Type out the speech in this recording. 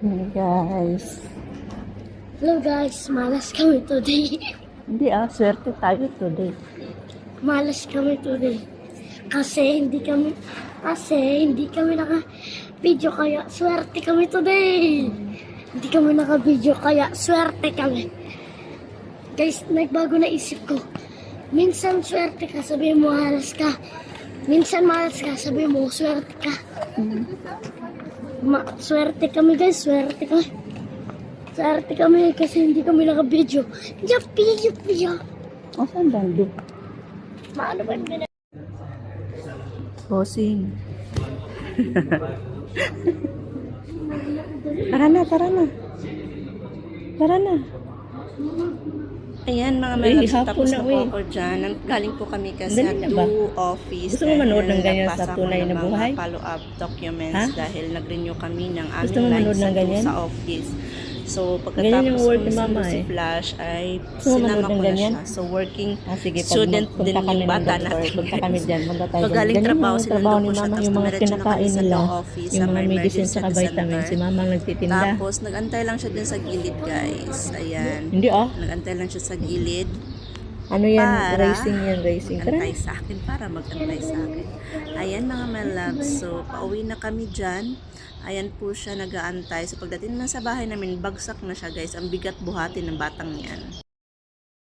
Hey guys. Hello guys, malas kami today. Hindi swerte tayo today. Malas kami today. Kasi hindi kami naka-video kaya swerte kami today. Hindi kami naka-video kaya swerte kami. Guys, nagbago na isip ko. Minsan swerte ka, sabihin mo malas ka. Minsan malas ka, sabihin mo swerte ka. Swerte kami guys, swerte kami. Swerte kami kasi hindi kami naka-video. Yuppie. Saan bando? Maano ba yun? Bossing. Tara na. Ayan mga Ay, malabs, hapon tapos na, na po ako dyan. Galing po kami kasi Dali na ba? do office. Gusto mo manood ng ganyan Nagpasa sa ko tunay ng na mga buhay? follow-up documents Ha? dahil nag-renew kami ng aming Gusto mo manood ng license ganyan? sa office. So Ganyan yung pagkatapos work kung ni Mama si eh. Flash ay Gusto mo manood sinama ng ko na ganyan? siya. So working Sige, pag student din punta kami yung ng bata doktor, natin. punta kami dyan, punta tayo So dyan. galing Ganyan trabaho, yung sinundo trabaho ko ni siya. Mama, Tapos yung mga dumiretso na kami kinakain sa nila, law office, yung sa mga may medicine emergency sa kabay center. namin. Si Mama ang nagtitinda. Tapos nag-antay lang siya dun sa gilid guys. Ayan. Hindi Nag-antay lang siya sa gilid. Ano yan? Para Racing. Tara. mag-antay sa akin, para mag-antay sa akin. Ayan mga my loves, so pauwi na kami dyan. Ayan po siya nag-aantay. So pagdating naman sa bahay namin, bagsak na siya guys. Ang bigat buhatin ng batang yan.